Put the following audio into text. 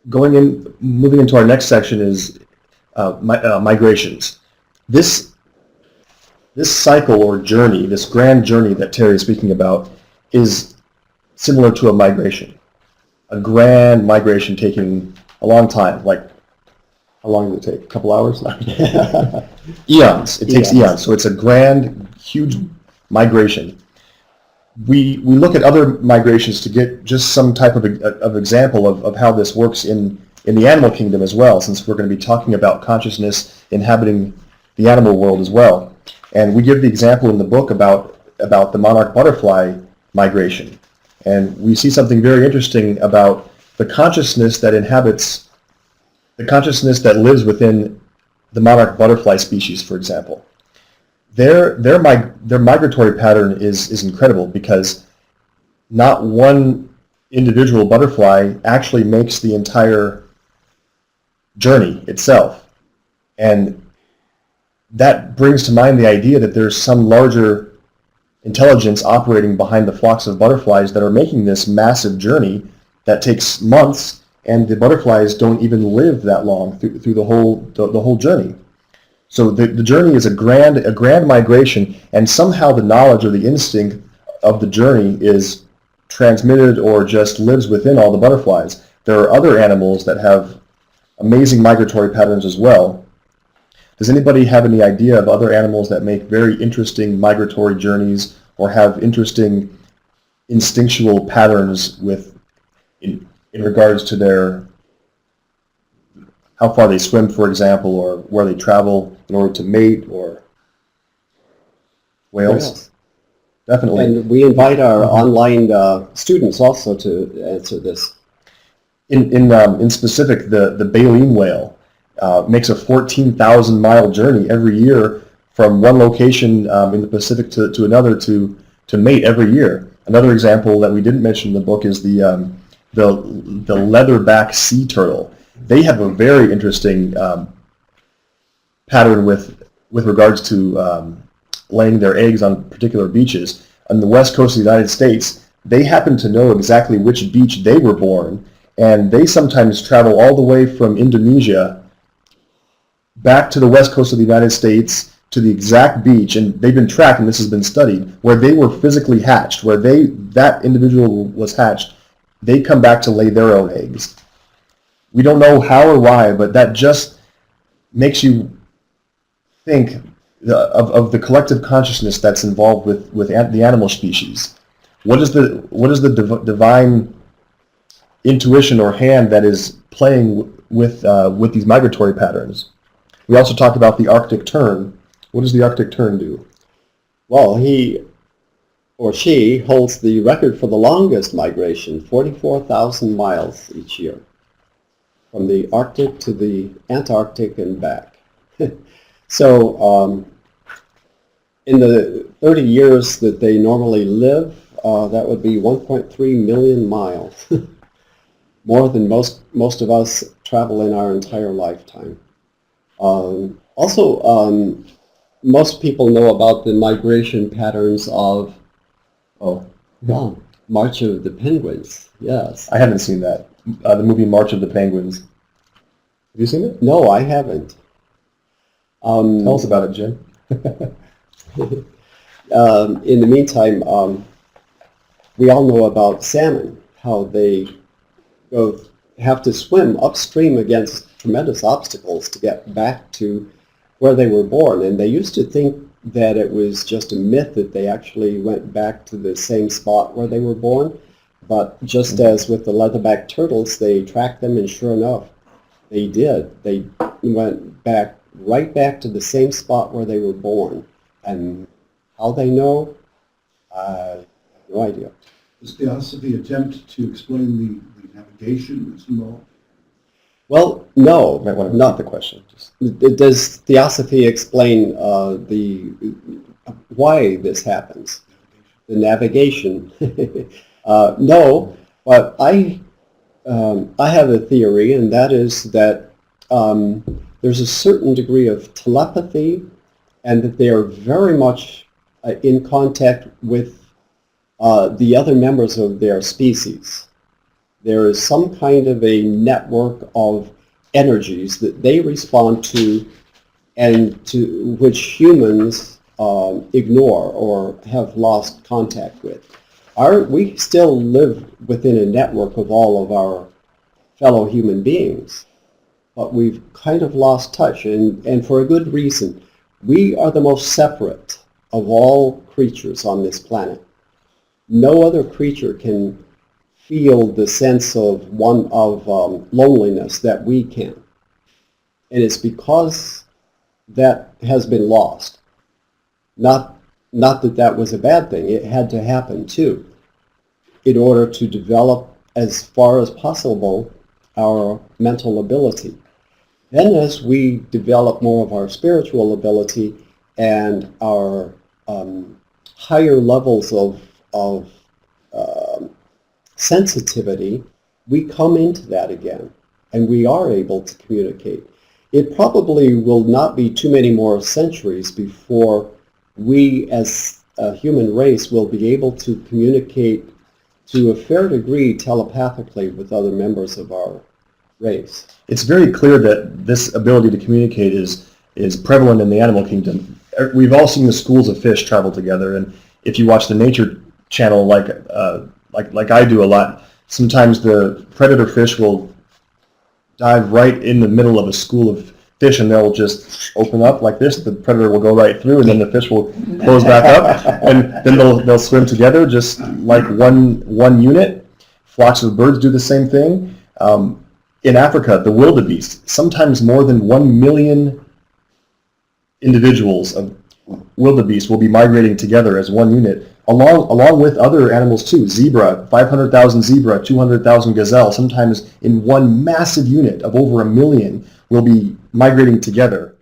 moving into our next section is migrations. This this cycle or journey, this grand journey that Terry is speaking about, is similar to a migration. A grand migration taking a long time, like how long does it take? A couple hours? Eons. It takes eons. So it's a grand, huge migration. We look at other migrations to get just some type of example of how this works in the animal kingdom as well, since we're going to be talking about consciousness inhabiting the animal world as well. And we give the example in the book about the monarch butterfly migration. And we see something very interesting about the consciousness that lives within the monarch butterfly species, for example. Their migratory pattern is incredible, because not one individual butterfly actually makes the entire journey itself. And that brings to mind the idea that there's some larger intelligence operating behind the flocks of butterflies that are making this massive journey that takes months, and the butterflies don't even live that long through the whole journey. So the journey is a grand migration, and somehow the knowledge or the instinct of the journey is transmitted or just lives within all the butterflies. There are other animals that have amazing migratory patterns as well. Does anybody have any idea of other animals that make very interesting migratory journeys or have interesting instinctual patterns in regards to their how far they swim, for example, or where they travel in order to mate, or whales? Definitely. And we invite our online students also to answer this. In specific, the baleen whale makes a 14,000-mile journey every year from one location in the Pacific to another to mate every year. Another example that we didn't mention in the book is the leatherback sea turtle. They have a very interesting pattern with regards to laying their eggs on particular beaches. On the west coast of the United States, they happen to know exactly which beach they were born, and they sometimes travel all the way from Indonesia back to the west coast of the United States to the exact beach, and they've been tracked, and this has been studied, where they were physically hatched, where that individual was hatched. They come back to lay their own eggs. We don't know how or why, but that just makes you think of the collective consciousness that's involved with the animal species. What is the divine intuition or hand that is playing with these migratory patterns? We also talked about the Arctic tern. What does the Arctic tern do? Well, he or she holds the record for the longest migration, 44,000 miles each year, from the Arctic to the Antarctic and back. So in the 30 years that they normally live, that would be 1.3 million miles, more than most of us travel in our entire lifetime. Also, most people know about the migration patterns of March of the Penguins. Yes. I haven't seen that. The movie March of the Penguins. Have you seen it? No, I haven't. Tell us about it, Jim. In the meantime, we all know about salmon, how they have to swim upstream against tremendous obstacles to get back to where they were born. And they used to think that it was just a myth that they actually went back to the same spot where they were born. But just as with the leatherback turtles, they tracked them, and sure enough, they did. They went right back to the same spot where they were born. And how they know, I have no idea. Does Theosophy attempt to explain the navigation that's involved? Well, no. You might want to repeat the question. Does Theosophy explain why this happens? The navigation. No, but I have a theory, and that is that there's a certain degree of telepathy, and that they are very much in contact with the other members of their species. There is some kind of a network of energies that they respond to and to which humans ignore or have lost contact with. We still live within a network of all of our fellow human beings, but we've kind of lost touch, and for a good reason. We are the most separate of all creatures on this planet. No other creature can feel the sense of loneliness that we can. And it's because that has been lost. Not that was a bad thing. It had to happen too, in order to develop as far as possible our mental ability. Then as we develop more of our spiritual ability and our higher levels of sensitivity, we come into that again, and we are able to communicate. It probably will not be too many more centuries before we as a human race will be able to communicate to a fair degree telepathically with other members of our race. It's very clear that this ability to communicate is prevalent in the animal kingdom. We've all seen the schools of fish travel together, and if you watch the Nature Channel like I do a lot, sometimes the predator fish will dive right in the middle of a school of fish, and they'll just open up like this. The predator will go right through, and then the fish will close back up, and then they'll swim together just like one unit. Flocks of birds do the same thing. In Africa, the wildebeest, sometimes more than 1 million individuals of wildebeest will be migrating together as one unit, along with other animals too. Zebra, 500,000 zebra, 200,000 gazelle, sometimes in one massive unit of over 1 million will be migrating together.